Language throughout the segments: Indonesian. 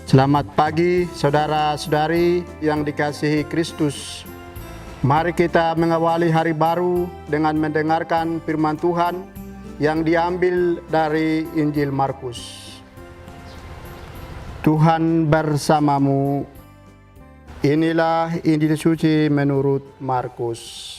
Selamat pagi saudara-saudari yang dikasihi Kristus. Mari kita mengawali hari baru dengan mendengarkan firman Tuhan yang diambil dari Injil Markus. Tuhan bersamamu. Inilah Injil suci menurut Markus.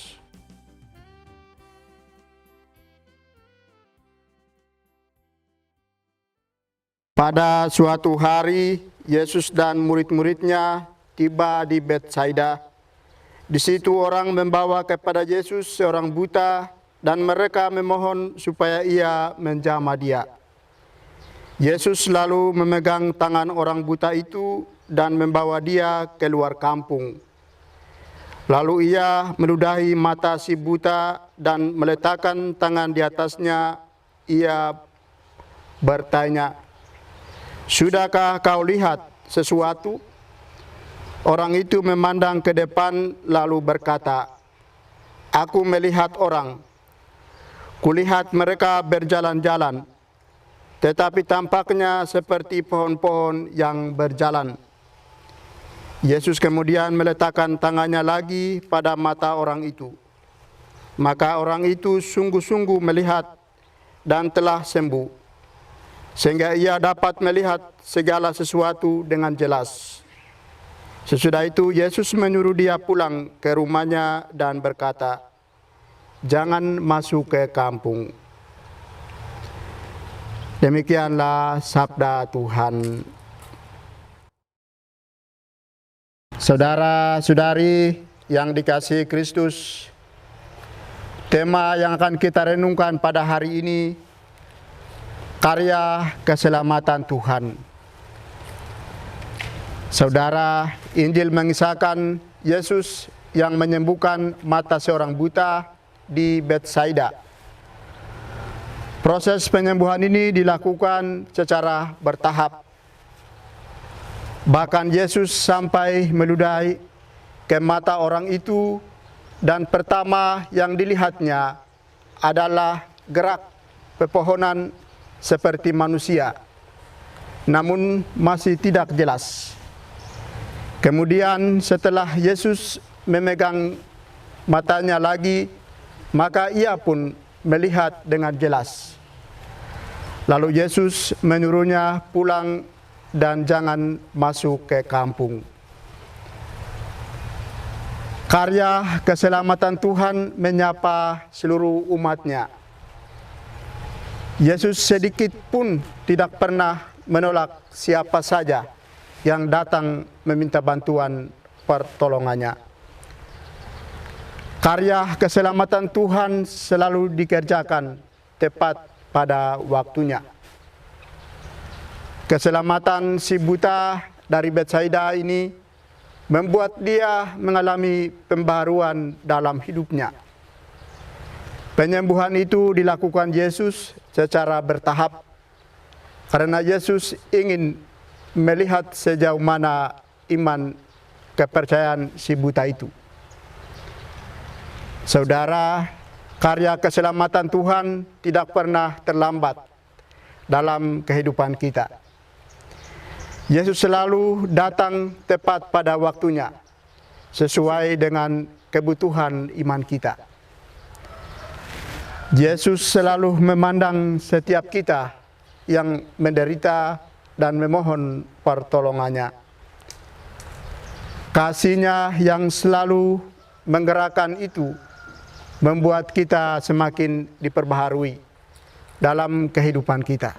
Pada suatu hari, Yesus dan murid-muridnya tiba di Betsaida. Di situ orang membawa kepada Yesus seorang buta dan mereka memohon supaya ia menjamah dia. Yesus lalu memegang tangan orang buta itu dan membawa dia keluar kampung. Lalu ia meludahi mata si buta dan meletakkan tangan di atasnya. Ia bertanya, "Sudahkah kau lihat sesuatu?" Orang itu memandang ke depan lalu berkata, "Aku melihat orang. Kulihat mereka berjalan-jalan, tetapi tampaknya seperti pohon-pohon yang berjalan." Yesus kemudian meletakkan tangannya lagi pada mata orang itu. Maka orang itu sungguh-sungguh melihat dan telah sembuh, sehingga ia dapat melihat segala sesuatu dengan jelas. Sesudah itu Yesus menyuruh dia pulang ke rumahnya dan berkata, "Jangan masuk ke kampung." Demikianlah sabda Tuhan. Saudara-saudari yang dikasihi Kristus, tema yang akan kita renungkan pada hari ini, karya keselamatan Tuhan. Saudara, Injil mengisahkan Yesus yang menyembuhkan mata seorang buta di Betsaida. Proses penyembuhan ini dilakukan secara bertahap. Bahkan Yesus sampai meludahi ke mata orang itu, dan pertama yang dilihatnya adalah gerak pepohonan seperti manusia, namun masih tidak jelas. Kemudian setelah Yesus memegang matanya lagi, maka ia pun melihat dengan jelas. Lalu Yesus menyuruhnya pulang dan jangan masuk ke kampung. Karya keselamatan Tuhan menyapa seluruh umatnya. Yesus sedikit pun tidak pernah menolak siapa saja yang datang meminta bantuan pertolongannya. Karya keselamatan Tuhan selalu dikerjakan tepat pada waktunya. Keselamatan si buta dari Betsaida ini membuat dia mengalami pembaharuan dalam hidupnya. Penyembuhan itu dilakukan Yesus secara bertahap, karena Yesus ingin melihat sejauh mana iman kepercayaan si buta itu. Saudara, karya keselamatan Tuhan tidak pernah terlambat dalam kehidupan kita. Yesus selalu datang tepat pada waktunya, sesuai dengan kebutuhan iman kita. Yesus selalu memandang setiap kita yang menderita dan memohon pertolongannya. Kasih-Nya yang selalu menggerakkan itu membuat kita semakin diperbaharui dalam kehidupan kita.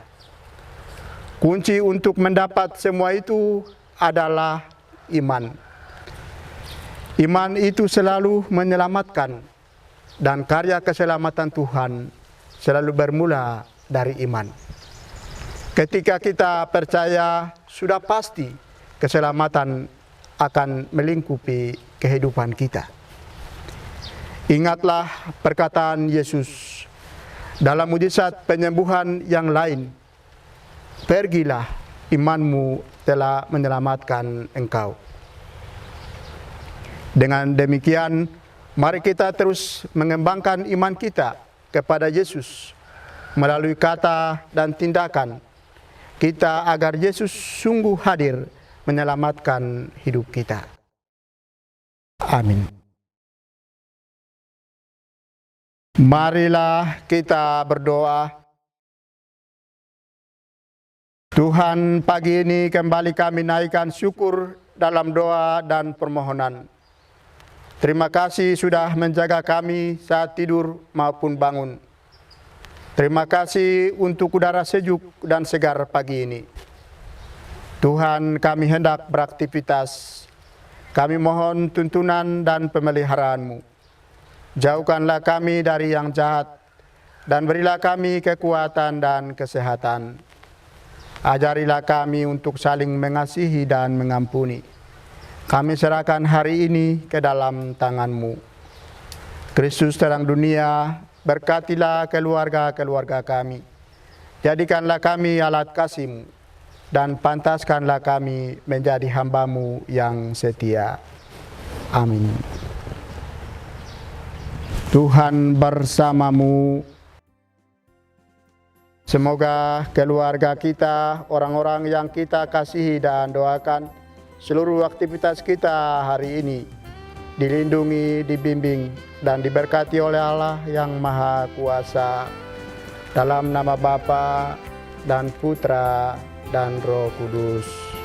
Kunci untuk mendapat semua itu adalah iman. Iman itu selalu menyelamatkan, dan karya keselamatan Tuhan selalu bermula dari iman. Ketika kita percaya, sudah pasti keselamatan akan melingkupi kehidupan kita. Ingatlah perkataan Yesus dalam mujizat penyembuhan yang lain, "Pergilah, imanmu telah menyelamatkan engkau." Dengan demikian, mari kita terus mengembangkan iman kita kepada Yesus melalui kata dan tindakan kita, agar Yesus sungguh hadir menyelamatkan hidup kita. Amin. Marilah kita berdoa. Tuhan, pagi ini kembali kami naikkan syukur dalam doa dan permohonan. Terima kasih sudah menjaga kami saat tidur maupun bangun. Terima kasih untuk udara sejuk dan segar pagi ini. Tuhan, kami hendak beraktivitas. Kami mohon tuntunan dan pemeliharaan-Mu. Jauhkanlah kami dari yang jahat, dan berilah kami kekuatan dan kesehatan. Ajarilah kami untuk saling mengasihi dan mengampuni. Kami serahkan hari ini ke dalam tangan-Mu. Kristus terang dunia, berkatilah keluarga-keluarga kami. Jadikanlah kami alat kasih-Mu, dan pantaskanlah kami menjadi hamba-Mu yang setia. Amin. Tuhan bersamamu. Semoga keluarga kita, orang-orang yang kita kasihi dan doakan, seluruh aktivitas kita hari ini dilindungi, dibimbing, dan diberkati oleh Allah yang Maha Kuasa. Dalam nama Bapa dan Putra dan Roh Kudus.